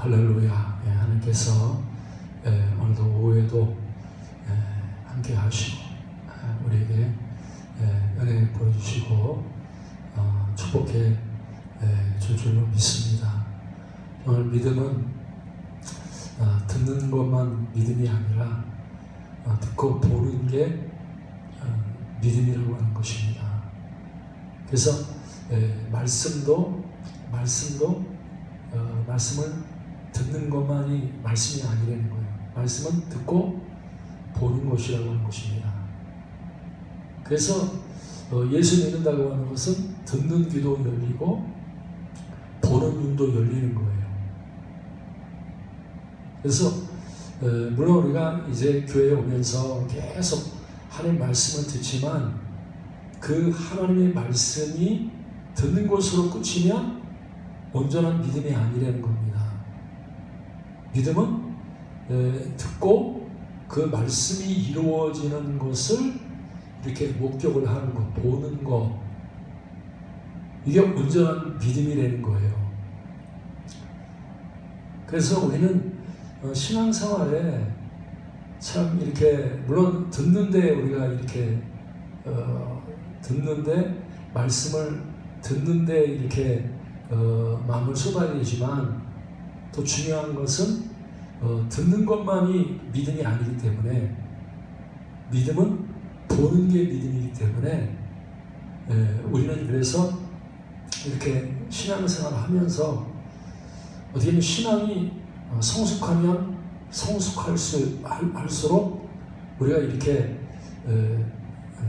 할렐루야. 하나님께서 오늘도 오후에도 함께 하시고 우리에게 은혜 보여주시고 축복해 줄 줄로 믿습니다. 오늘 믿음은 듣는 것만 믿음이 아니라 듣고 보는 게 믿음이라고 하는 것입니다. 그래서 말씀을 듣는 것만이 말씀이 아니라는 거예요. 말씀은 듣고 보는 것이라고 하는 것입니다. 그래서 예수 믿는다고 하는 것은 듣는 귀도 열리고 보는 눈도 열리는 거예요. 그래서 물론 우리가 이제 교회에 오면서 계속 하나님 말씀을 듣지만 그 하나님의 말씀이 듣는 것으로 끝이면 온전한 믿음이 아니라는 겁니다. 믿음은 듣고 그 말씀이 이루어지는 것을 이렇게 목격을 하는 것, 보는 것, 이게 온전한 믿음이라는 거예요. 그래서 우리는 신앙생활에 참 이렇게 물론 듣는데 우리가 이렇게 듣는데 말씀을 듣는데 이렇게 마음을 쏟아야 되지만 더 중요한 것은 듣는 것만이 믿음이 아니기 때문에 믿음은 보는 게 믿음이기 때문에 우리는 그래서 이렇게 신앙생활을 하면서 어떻게 보면 신앙이 성숙하면 성숙할수록 우리가 이렇게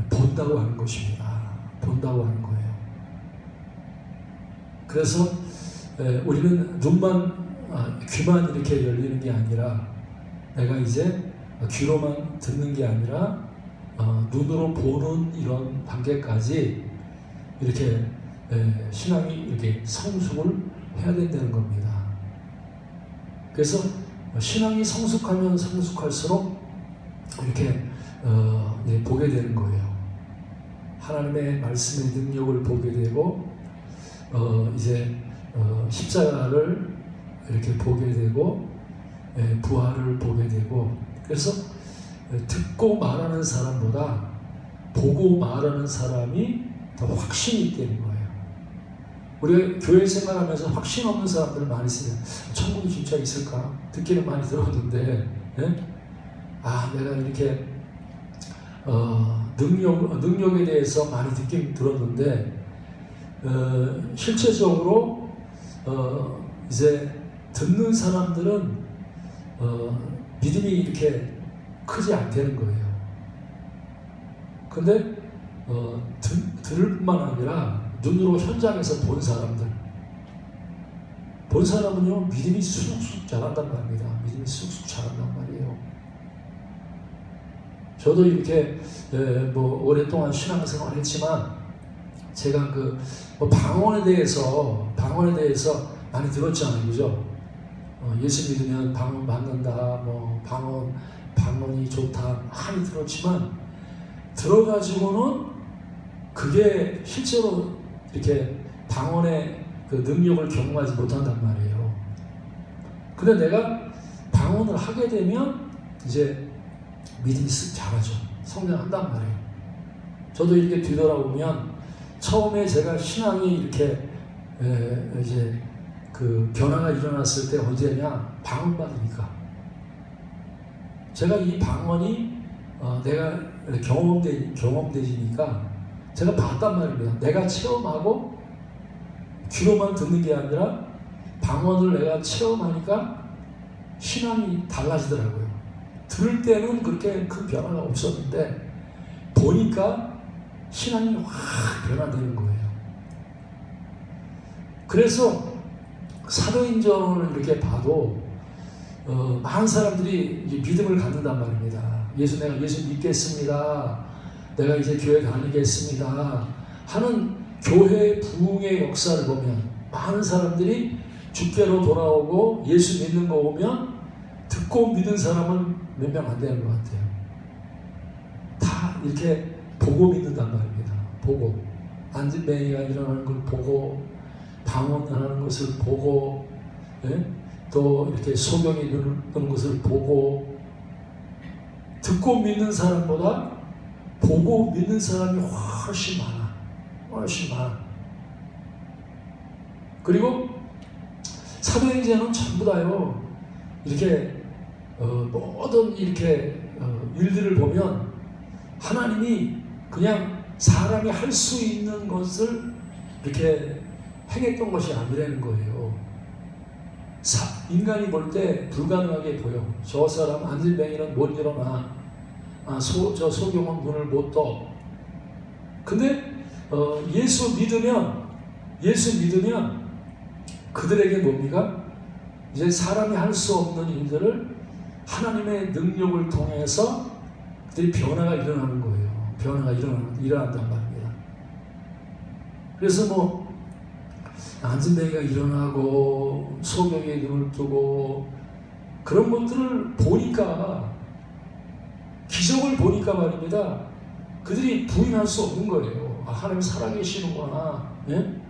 본다고 하는 것입니다. 본다고 하는 거예요. 그래서 우리는 귀만 이렇게 열리는 게 아니라 내가 이제 귀로만 듣는 게 아니라 눈으로 보는 이런 단계까지 이렇게 신앙이 이렇게 성숙을 해야 된다는 겁니다. 그래서 신앙이 성숙하면 성숙할수록 이렇게 보게 되는 거예요. 하나님의 말씀의 능력을 보게 되고 이제 십자가를 이렇게 보게 되고 부활을 보게 되고 그래서 듣고 말하는 사람보다 보고 말하는 사람이 더 확신이 있다는 거예요. 우리가 교회 생활하면서 확신 없는 사람들을 많이 쓰면 천국이 진짜 있을까? 듣기는 많이 들었는데 내가 이렇게 능력에 대해서 많이 듣긴 들었는데 실제적으로 이제 듣는 사람들은 믿음이 이렇게 크지 않다는 거예요. 근데 들을 뿐만 아니라 눈으로 현장에서 본 사람은요 믿음이 쑥쑥 자란단 말입니다. 믿음이 쑥쑥 자란단 말이에요. 저도 이렇게 오랫동안 신앙생활을 했지만 제가 방언에 대해서 많이 들었잖아요, 그죠? 예수 믿으면 방언 받는다, 방언이 좋다 많이 들었지만 들어가지고는 그게 실제로 이렇게 방언의 그 능력을 경험하지 못한단 말이에요. 근데 내가 방언을 하게 되면 이제 믿음이 쓱 자라죠. 성장한단 말이에요. 저도 이렇게 뒤돌아보면 처음에 제가 신앙이 이렇게 이제 그 변화가 일어났을 때 언제냐? 방언 받으니까. 제가 이 방언이 내가 경험되지니까 제가 봤단 말입니다. 내가 체험하고 귀로만 듣는 게 아니라 방언을 내가 체험하니까 신앙이 달라지더라고요. 들을 때는 그렇게 큰 변화가 없었는데 보니까 신앙이 확 변화되는 거예요. 그래서 사도행전을 이렇게 봐도 많은 사람들이 믿음을 갖는단 말입니다. 내가 예수 믿겠습니다. 내가 이제 교회 다니겠습니다. 하는 교회 부흥의 역사를 보면 많은 사람들이 주께로 돌아오고 예수 믿는 거 보면 듣고 믿는 사람은 몇 명 안 되는 것 같아요. 다 이렇게 보고 믿는단 말입니다. 보고 안진뱅이가 일어나는 걸 보고 방언하는 것을 보고 또 이렇게 소경이 눈을 것을 보고, 듣고 믿는 사람보다 보고 믿는 사람이 훨씬 많아. 훨씬 많아. 그리고 사도행전은 전부 다요, 이렇게 모든 이렇게 일들을 보면 하나님이 그냥 사람이 할 수 있는 것을 이렇게 행했던 것이 아니라는 거예요. 인간이 볼 때 불가능하게 보여. 저 사람 안진뱅이는 못 일어나. 저 소경은 눈을 못 떠. 근데 예수 믿으면 그들에게 뭡니까? 이제 사람이 할 수 없는 일들을 하나님의 능력을 통해서 그들이 변화가 일어나는 거예요. 변화가 일어난단 말입니다. 그래서 안진뱅이가 일어나고 소경이 눈을 뜨고 그런 것들을 보니까, 기적을 보니까 말입니다, 그들이 부인할 수 없는 거예요. 하나님 살아계시는구나. 예?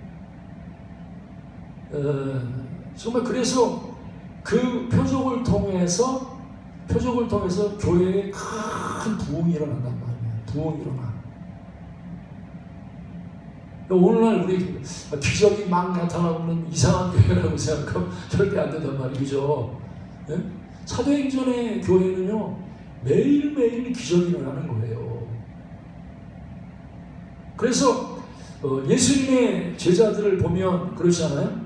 정말 그래서 그 표적을 통해서 교회에 큰 부흥이 일어난단 말이에요. 부흥이 일어나. 오늘날 우리 기적이 막 나타나는 이상한 교회라고 생각하면 절대 안 된단 말이죠. 예? 사도행전의 교회는요, 매일매일 기적이 일어나는 거예요. 그래서 예수님의 제자들을 보면 그렇잖아요.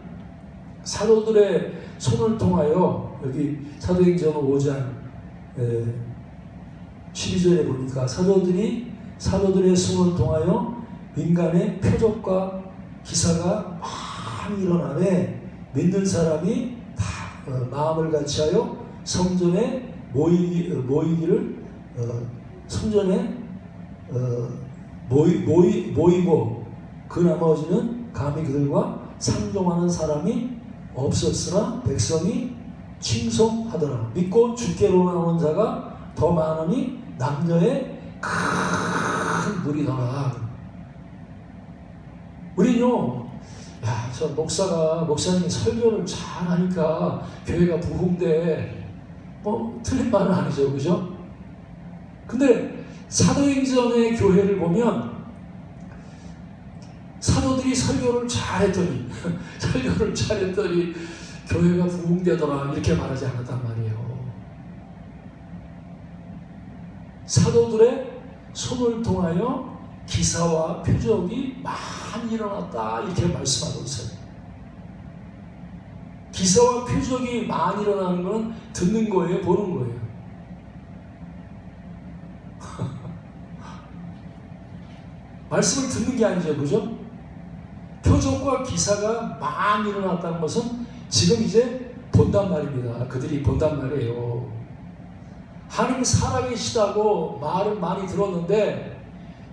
사도들의 손을 통하여, 여기 사도행전 5장 12절에 보니까 사도들의 손을 통하여 민간의 표적과 기사가 많이 일어나네, 믿는 사람이 다 마음을 같이하여 성전에 모이기를 모이고, 그 나머지는 감히 그들과 상종하는 사람이 없었으나 백성이 칭송하더라. 믿고 주께로 나온 자가 더 많으니 남녀의 큰 무리더라. 우리는요, 저 목사님이 설교를 잘하니까 교회가 부흥돼, 틀린 말은 아니죠, 그죠? 근데 사도행전의 교회를 보면 사도들이 설교를 잘했더니 교회가 부흥되더라, 이렇게 말하지 않았단 말이에요. 사도들의 손을 통하여 기사와 표적이 많이 일어났다, 이렇게 말씀하고 있어요. 기사와 표적이 많이 일어나는 건 듣는 거예요, 보는 거예요? 말씀을 듣는 게 아니죠, 그죠? 표적과 기사가 많이 일어났다는 것은 지금 이제 본단 말입니다. 그들이 본단 말이에요. 하나님 살아계시다고 말은 많이 들었는데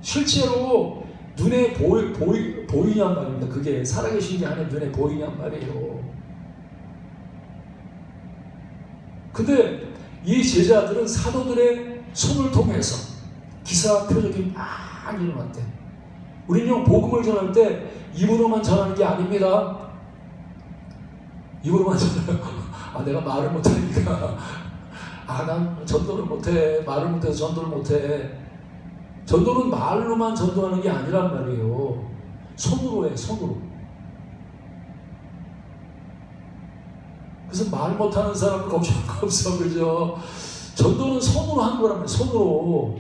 실제로 눈에 보이냔 말입니다. 그게 살아계신 게 하나님 눈에 보이냔 말이에요. 근데 이 제자들은 사도들의 손을 통해서 기사와 표적이 많이 일어났대. 우리는 복음을 전할 때 입으로만 전하는 게 아닙니다. 입으로만 전해요. 내가 말을 못하니까. 난 전도를 못해. 말을 못해서 전도를 못해. 전도는 말로만 전도하는 게 아니란 말이에요. 손으로 해, 손으로. 그래서 말 못하는 사람은 걱정할 거 없어, 그죠? 전도는 손으로 하는 거란 말이에요.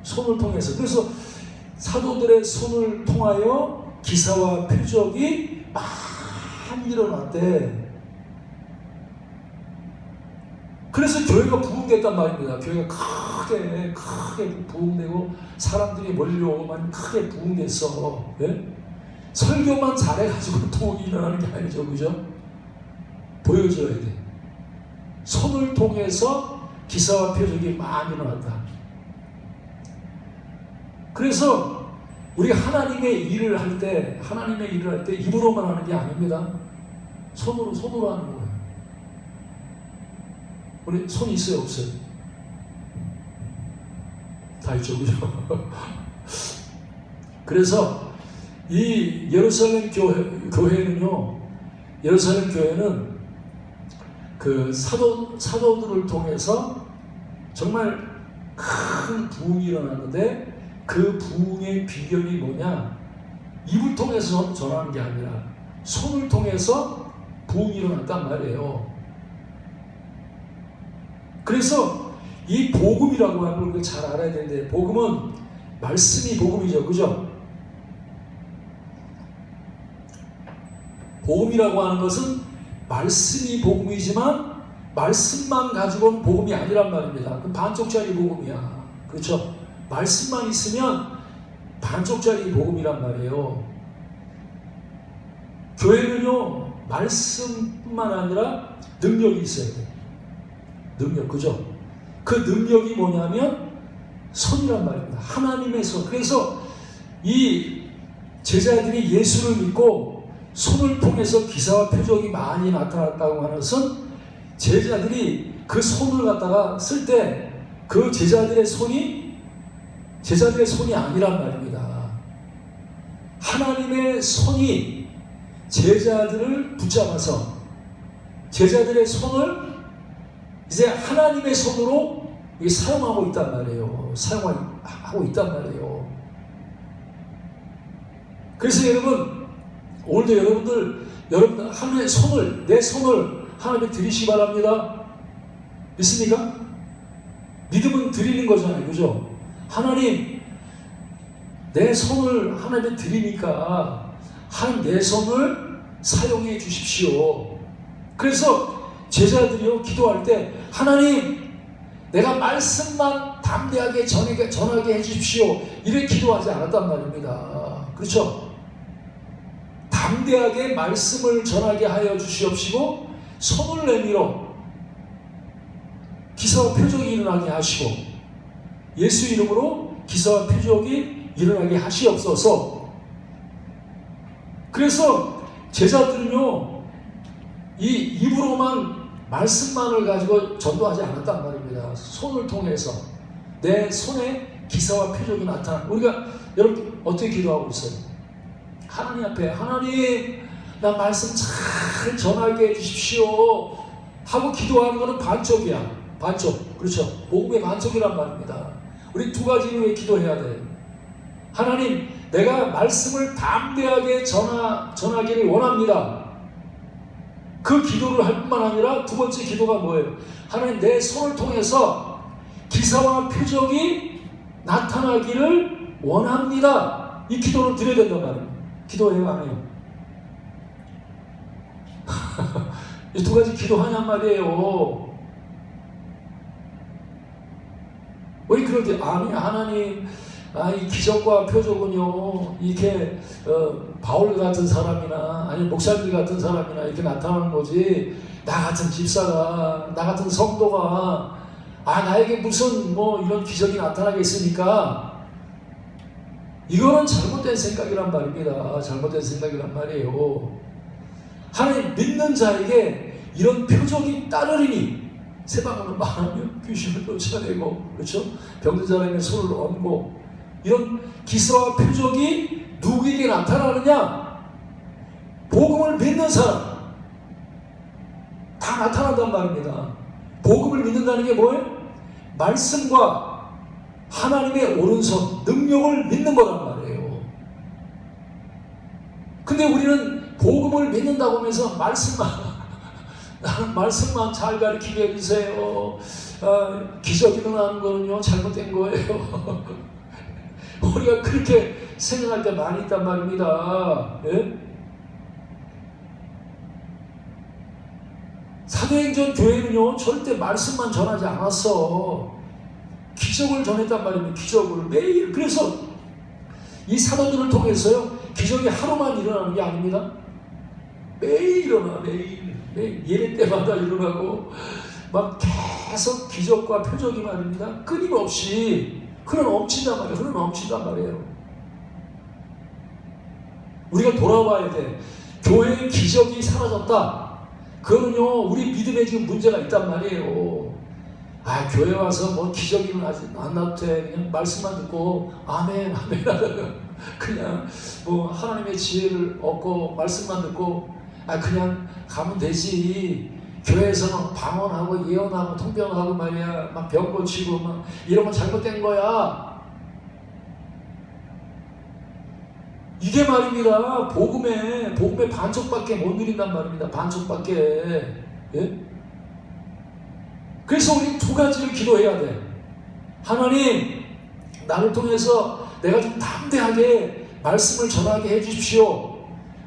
손을 통해서. 그래서 사도들의 손을 통하여 기사와 표적이 많이 일어났대. 그래서 교회가 부흥됐단 말입니다. 교회가 크게 부흥되고 사람들이 몰려오면 크게 부흥됐어. 예? 설교만 잘해가지고 부흥이 일어나는 게 아니죠, 그죠? 보여줘야 돼. 손을 통해서 기사와 표적이 많이 일어났다. 그래서 우리가 하나님의 일을 할 때 입으로만 하는 게 아닙니다. 손으로 하는 거예요. 우리 손 있어요, 없어요? 다 있죠, 그죠? 그래서 이 예루살렘 교회는 그 사도들을 통해서 정말 큰 부흥이 일어났는데 그 부흥의 비결이 뭐냐? 입을 통해서 전하는 게 아니라 손을 통해서 부흥이 일어났단 말이에요. 그래서 이 복음이라고 하는 걸 우리가 잘 알아야 되는데, 복음은 말씀이 복음이죠. 그죠? 복음이라고 하는 것은 말씀이 복음이지만 말씀만 가지고는 복음이 아니란 말입니다. 그 반쪽짜리 복음이야. 그렇죠? 말씀만 있으면 반쪽짜리 복음이란 말이에요. 교회는요, 말씀뿐만 아니라 능력이 있어야 돼요. 능력, 그죠? 그 능력이 뭐냐면 손이란 말입니다. 하나님의 손. 그래서 이 제자들이 예수를 믿고 손을 통해서 기사와 표적이 많이 나타났다고 하는 것은, 제자들이 그 손을 갖다가 쓸 때 그 제자들의 손이 아니란 말입니다. 하나님의 손이 제자들을 붙잡아서 제자들의 손을 이제 하나님의 손으로 사용하고 있단 말이에요. 사용하고 있단 말이에요. 그래서 여러분, 오늘도 여러분들 하나님의 손을, 내 손을 하나님께 드리시기 바랍니다. 믿습니까? 믿음은 드리는 거잖아요. 그죠? 하나님, 내 손을 하나님께 드리니까 하나님 내 손을 사용해 주십시오. 그래서 제자들이요, 기도할 때 하나님, 내가 말씀만 담대하게 전하게 해 주십시오. 이렇게 기도하지 않았단 말입니다. 그렇죠? 담대하게 말씀을 전하게 하여 주시옵시고 손을 내밀어 기사와 표적이 일어나게 하시고 예수 이름으로 기사와 표적이 일어나게 하시옵소서. 그래서 제자들은요, 이 입으로만 말씀만을 가지고 전도하지 않았단 말입니다. 손을 통해서 내 손에 기사와 표적이 나타나. 우리가 여러분 어떻게 기도하고 있어요? 하나님 앞에, 하나님, 나 말씀 잘 전하게 해주십시오 하고 기도하는 것은 반쪽이야. 반쪽. 그렇죠? 복음의 반쪽이란 말입니다. 우리 두 가지로 기도해야 돼요. 하나님, 내가 말씀을 담대하게 전하기를 원합니다. 그 기도를 할 뿐만 아니라 두 번째 기도가 뭐예요? 하나님, 내 손을 통해서 기사와 표적이 나타나기를 원합니다. 이 기도를 드려야 된단 말이에요. 기도해요, 안 해요? 이 두 가지 기도하냔 말이에요. 우리 그럴 때, 아니, 하나님, 이 기적과 표적은요, 이렇게 바울 같은 사람이나 아니 목사님 같은 사람이나 이렇게 나타나는 거지, 나 같은 집사가, 나 같은 성도가 나에게 무슨 이런 기적이 나타나겠습니까? 이거는 잘못된 생각이란 말입니다. 잘못된 생각이란 말이에요. 하나님 믿는 자에게 이런 표적이 따르리니, 세방으로 말하면 귀신을 쫓아내고, 그렇죠? 병든 사람의 손을 얹고, 이런 기사와 표적이 누구에게 나타나느냐? 복음을 믿는 사람 다 나타난단 말입니다. 복음을 믿는다는 게 뭐예요? 말씀과 하나님의 오른손, 능력을 믿는 거란 말이에요. 근데 우리는 복음을 믿는다고 하면서 나는 말씀만 잘 가르치게 해주세요. 기적이 일어나는 거는요, 잘못된 거예요. 우리가 그렇게 생각할 때 많이 있단 말입니다. 예? 사도행전 교회는요, 절대 말씀만 전하지 않았어. 기적을 전했단 말입니다. 기적을 매일. 그래서 이 사도들을 통해서요, 기적이 하루만 일어나는 게 아닙니다. 매일 일어나. 매일 예배 때마다 일어나고 막 계속 기적과 표적이 말입니다. 끊임없이 흘러넘친단 말이에요. 우리가 돌아봐야 돼. 교회의 기적이 사라졌다. 그거는요, 우리 믿음에 지금 문제가 있단 말이에요. 교회 와서 기적이 안 나도 돼. 그냥 말씀만 듣고 아멘 그냥 하나님의 지혜를 얻고 말씀만 듣고 그냥 가면 되지. 교회에서 막 방언하고 예언하고 통변하고 말이야, 막 병 고치고 막 이런 건 잘못된 거야. 이게 말입니다. 복음의 반쪽밖에 못 누린단 말입니다. 반쪽밖에. 예? 그래서 우리 두 가지를 기도해야 돼. 하나님, 나를 통해서 내가 좀 담대하게 말씀을 전하게 해주십시오.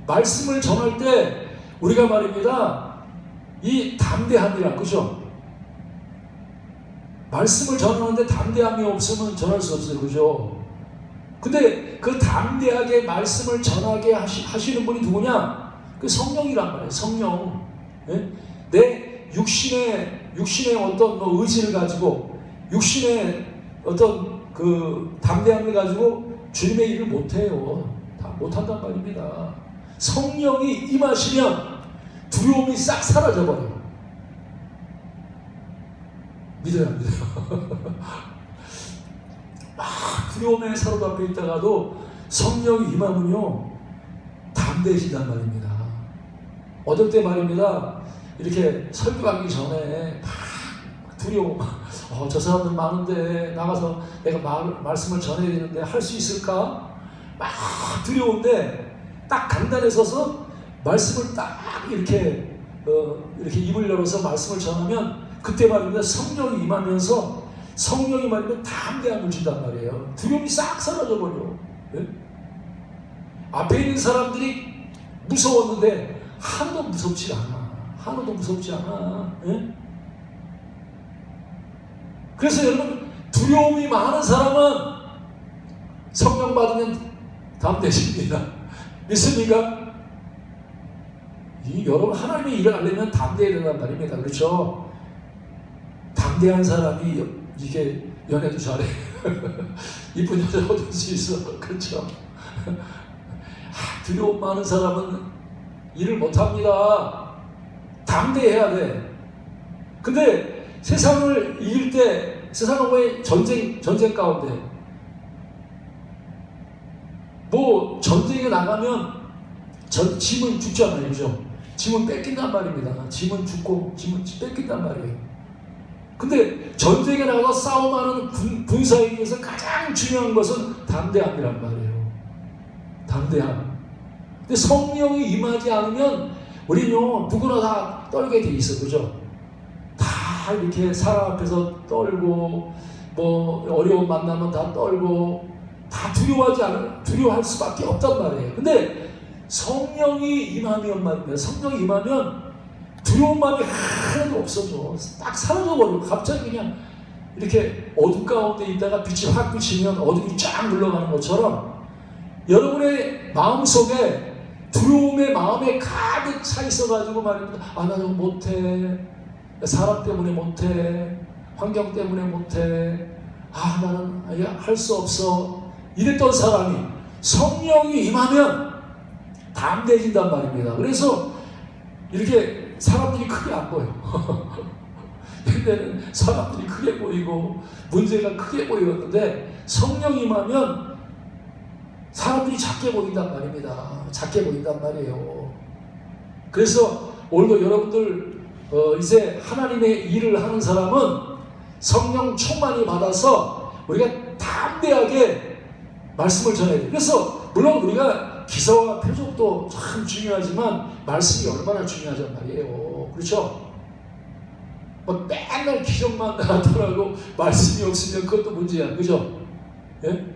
말씀을 전할 때 우리가 말입니다, 이 담대함이라, 그죠? 말씀을 전하는데 담대함이 없으면 전할 수 없어요, 그죠? 근데 그 담대하게 말씀을 전하게 하시는 분이 누구냐? 그 성령이란 말이에요. 성령. 예? 내 육신의 어떤 의지를 가지고, 육신의 어떤 그 담대함을 가지고 주님의 일을 못해요. 다 못한단 말입니다. 성령이 임하시면 두려움이 싹 사라져버려요. 믿어요. 막 두려움에 사로잡혀 있다가도 성령이 임하면요, 담대해진단 말입니다. 어떨 때 말입니다, 이렇게 설교하기 전에 막 두려워. 저 사람들 많은데 나가서 내가 말씀을 전해야 되는데 할 수 있을까? 막 두려운데 딱 간단에 서서 말씀을 딱 이렇게 입을 열어서 말씀을 전하면 그때 말입니다, 성령이 임하면서 성령이 말이면 담대함을 준단 말이에요. 두려움이 싹 사라져버려. 예? 앞에 있는 사람들이 무서웠는데 하나도 무섭지 않아. 하나도 무섭지 않아. 예? 그래서 여러분, 두려움이 많은 사람은 성령 받으면 담대해집니다. 믿습니까? 여러분, 하나님의 일을 하려면 담대해야 된단 말입니다. 그렇죠? 담대한 사람이 이게 연애도 잘해. 이쁜 여자 얻을 수 있어. 그렇죠? 두려움 많은 사람은 일을 못합니다. 담대해야 돼. 근데 세상을 이길 때, 세상은 전쟁 가운데, 뭐 전쟁에 나가면 짐은 죽잖아요. 그죠? 짐은 뺏긴단 말입니다. 짐은 죽고 짐은 뺏긴단 말이에요. 근데 전쟁에 나가서 싸움하는 군사에 의해서 가장 중요한 것은 담대함이란 말이에요. 담대함. 근데 성령이 임하지 않으면 우리는요, 누구나 다 떨게 돼 있어. 그죠? 다 이렇게 사람 앞에서 떨고, 뭐 어려운 만나면 다 떨고, 다 두려워할 수밖에 없단 말이에요. 근데 성령이 임하면 말입니다. 성령이 임하면 두려운 마음이 하나도 없어져. 딱 사라져버리고 갑자기 그냥 이렇게 어둠 가운데 있다가 빛이 확 비치면 어둠이 쫙 물러가는 것처럼 여러분의 마음속에 두려움의 마음에 가득 차 있어가지고 말입니다. 나 저거 못해. 사람 때문에 못해. 환경 때문에 못해. 나는 할 수 없어. 이랬던 사람이 성령이 임하면 담대해진단 말입니다. 그래서 이렇게 사람들이 크게 안 보여. 옛날에는 사람들이 크게 보이고 문제가 크게 보이었는데 성령이 임하면 사람들이 작게 보인단 말입니다. 작게 보인단 말이에요. 그래서 오늘도 여러분들 이제 하나님의 일을 하는 사람은 성령 충만이 받아서 우리가 담대하게 말씀을 전해야 돼요. 그래서 물론 우리가 기사와 표적도 참 중요하지만 말씀이 얼마나 중요하단 말이에요. 그렇죠? 맨날 기적만 나타나고 말씀이 없으면 그것도 문제야. 그죠? 예?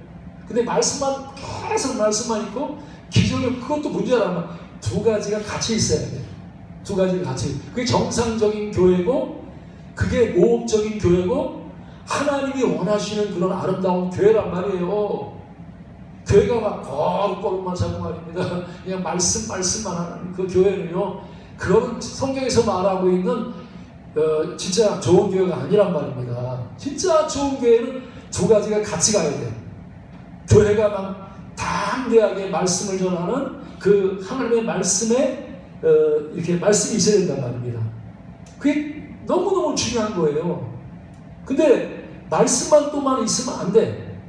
근데 계속 말씀만 있고 기적이 그것도 문제라는 말. 두 가지가 같이 있어야 돼. 두 가지가 같이. 그게 정상적인 교회고, 그게 모험적인 교회고, 하나님이 원하시는 그런 아름다운 교회란 말이에요. 교회가 막 거룩거룩만 자고 말입니다. 그냥 말씀만 하는 그 교회는요, 그거는 성경에서 말하고 있는 진짜 좋은 교회가 아니란 말입니다. 진짜 좋은 교회는 두 가지가 같이 가야 돼. 교회가 막 담대하게 말씀을 전하는 그 하나님의 말씀에 이렇게 말씀이 있어야 된단 말입니다. 그게 너무너무 중요한 거예요. 근데 말씀만 또만 있으면 안 돼.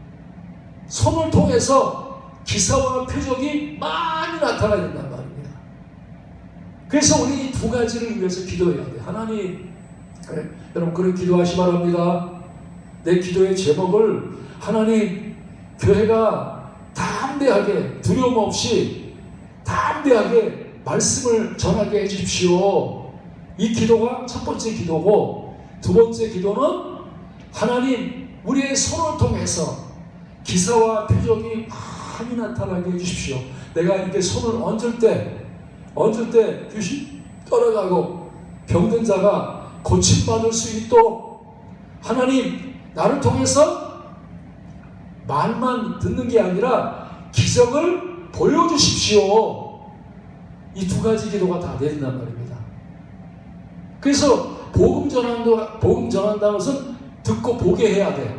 손을 통해서 기사와 표적이 많이 나타나야 된단 말입니다. 그래서 우리 이 두 가지를 위해서 기도해야 돼. 하나님, 여러분 그렇게 기도하시 바랍니다. 내 기도의 제목을 하나님, 교회가 담대하게 두려움 없이 담대하게 말씀을 전하게 해주십시오. 이 기도가 첫 번째 기도고, 두 번째 기도는 하나님, 우리의 손을 통해서 기사와 표적이 많이 나타나게 해주십시오. 내가 이렇게 손을 얹을 때 귀신 떠나가고 병든 자가 고침받을 수 있도록 하나님, 나를 통해서 말만 듣는 게 아니라 기적을 보여주십시오. 이 두 가지 기도가 다 된단 말입니다. 그래서 복음 전한다는 것은 듣고 보게 해야 돼요.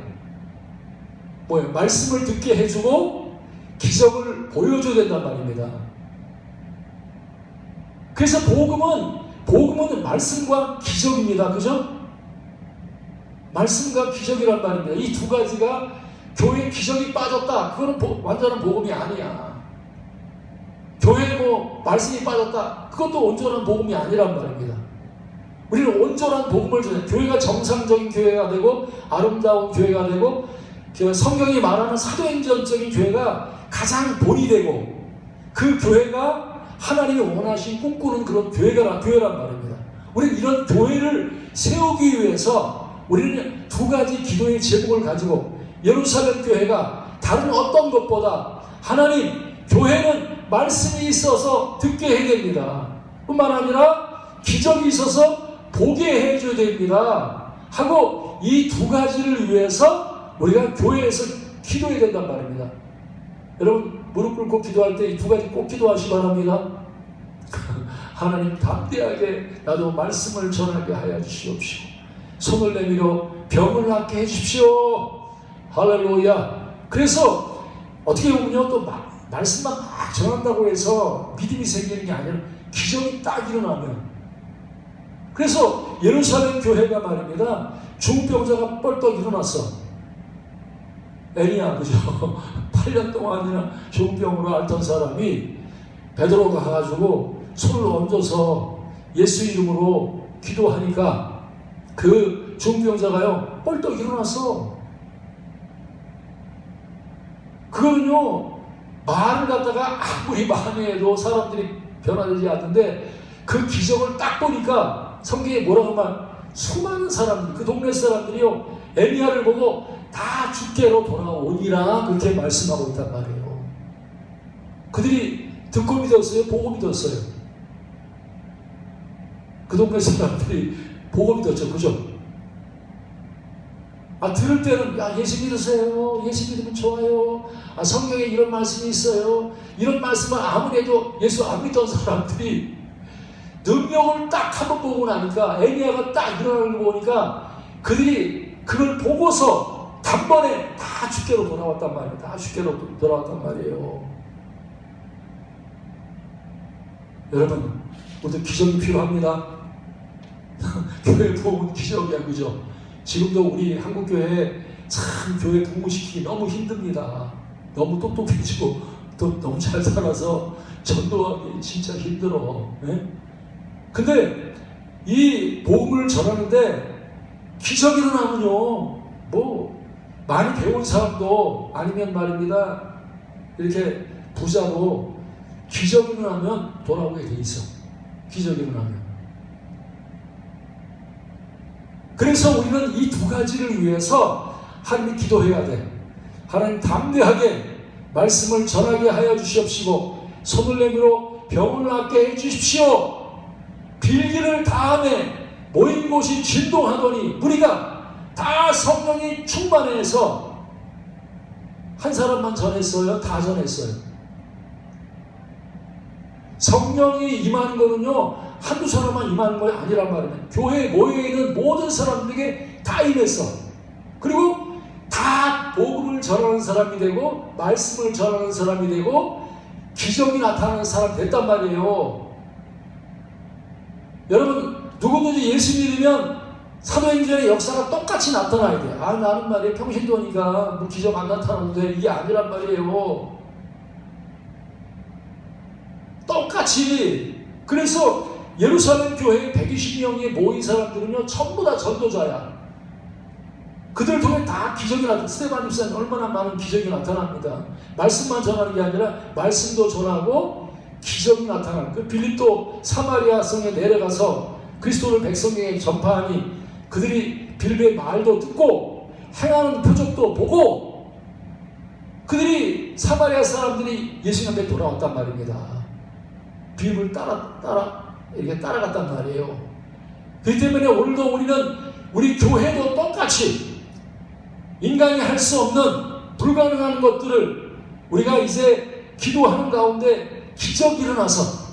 뭐예요? 말씀을 듣게 해주고 기적을 보여줘야 된단 말입니다. 그래서 복음은 말씀과 기적입니다. 그죠? 말씀과 기적이란 말입니다. 이 두 가지가 교회에 기적이 빠졌다, 그거는 완전한 복음이 아니야. 교회에 말씀이 빠졌다, 그것도 온전한 복음이 아니란 말입니다. 우리는 온전한 복음을 전해, 교회가 정상적인 교회가 되고 아름다운 교회가 되고 성경이 말하는 사도행전적인 교회가 가장 본이 되고, 그 교회가 하나님이 원하신 꿈꾸는 그런 교회란 말입니다. 우리는 이런 교회를 세우기 위해서 우리는 두 가지 기도의 제목을 가지고, 예루살렘 교회가 다른 어떤 것보다 하나님, 교회는 말씀이 있어서 듣게 해야 됩니다. 뿐만 아니라 기적이 있어서 보게 해줘야 됩니다. 하고 이 두 가지를 위해서 우리가 교회에서 기도해야 된단 말입니다. 여러분 무릎 꿇고 기도할 때 이 두 가지 꼭 기도하시기 바랍니다. 하나님, 담대하게 나도 말씀을 전하게 하여 주시옵시고, 손을 내밀어 병을 낫게 해주십시오. 할렐루야. 그래서 어떻게 보면요, 또 말씀만 막 전한다고 해서 믿음이 생기는 게 아니라 기적이 딱 일어나면, 그래서 예루살렘 교회가 말입니다, 중병자가 뻘떡 일어났어. 애니야, 그죠? 8년 동안이나 중병으로 앓던 사람이 베드로가 가가지고 손을 얹어서 예수 이름으로 기도하니까 그 중병자가요 뻘떡 일어났어. 그거는요, 말을 갖다가 아무리 많이 해도 사람들이 변화되지 않는데, 그 기적을 딱 보니까 성경에 뭐라고 하면 수많은 사람들, 그 동네 사람들이요 엘리야를 보고 다 주께로 돌아오니라, 그렇게 말씀하고 있단 말이에요. 그들이 듣고 믿었어요? 보고 믿었어요? 그 동네 사람들이 보고 믿었죠. 그죠? 들을 때는 예수 믿으세요. 예수 믿으면 좋아요. 성경에 이런 말씀이 있어요. 이런 말씀을 아무리 해도 예수 안 믿던 사람들이 능력을 딱 한번 보고 나니까, 엘리야가 딱 일어나는 거 보니까 그들이 그걸 보고서 단번에 다 주께로 돌아왔단 말이에요. 다 주께로 돌아왔단 말이에요. 여러분, 우리도 기적이 필요합니다. 교회 부흥은 기적이야, 그죠? 지금도 우리 한국교회 참 교회 부흥시키기 너무 힘듭니다. 너무 똑똑해지고 또 너무 잘 살아서 전도하기 진짜 힘들어. 네? 근데 이 복음을 전하는데 기적이 일어나면요, 많이 배운 사람도 아니면 말입니다, 이렇게 부자도 기적이 일어나면 돌아오게 돼 있어. 기적이 일어나면. 그래서 우리는 이 두 가지를 위해서 하나님 기도해야 돼. 하나님, 담대하게 말씀을 전하게 하여 주시옵시고, 손을 내밀어 병을 낫게 해 주십시오. 빌기를 다음에 모인 곳이 진동하더니 무리가 다 성령이 충만해서, 한 사람만 전했어요? 다 전했어요? 성령이 임하는 거는요, 한두 사람만 임하는 거 아니란 말이에요. 교회에 모여있는 모든 사람들에게 다 임했어. 그리고 다 복음을 전하는 사람이 되고, 말씀을 전하는 사람이 되고, 기적이 나타나는 사람이 됐단 말이에요. 여러분, 누구든지 예수 믿으면 사도행전의 역사가 똑같이 나타나야 돼. 나는 말이에요, 평신도니까 뭐 기적 안 나타나도 돼, 이게 아니란 말이에요. 똑같이. 그래서 예루살렘 교회에 120명이 모인 사람들은요 전부 다 전도자야. 그들 통해 다 기적이 나타나. 스데반 집사는 얼마나 많은 기적이 나타납니다. 말씀만 전하는 게 아니라 말씀도 전하고 기적이 나타나는. 그 빌립도 사마리아 성에 내려가서 그리스도를 백성에게 전파하니 그들이 빌립의 말도 듣고 행하는 표적도 보고 그들이 사마리아 사람들이 예수님 앞에 돌아왔단 말입니다. 빌립을 이렇게 따라갔단 말이에요. 그렇기 때문에 오늘도 우리 교회도 똑같이 인간이 할 수 없는 불가능한 것들을 우리가 이제 기도하는 가운데 기적이 일어나서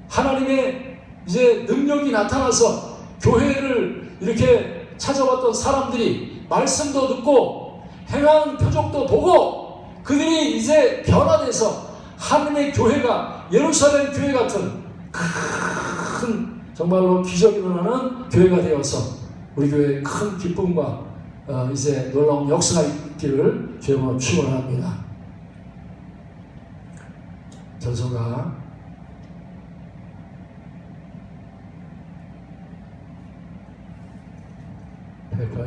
하나님의 이제 능력이 나타나서 교회를 이렇게 찾아왔던 사람들이 말씀도 듣고 행하는 표적도 보고 그들이 이제 변화돼서 하나님의 교회가 예루살렘 교회 같은 큰 정말로 기적이 일어나는 교회가 되어서 우리 교회에 큰 기쁨과 이제 놀라운 역사가 있기를 주님으로 축원합니다. 전서가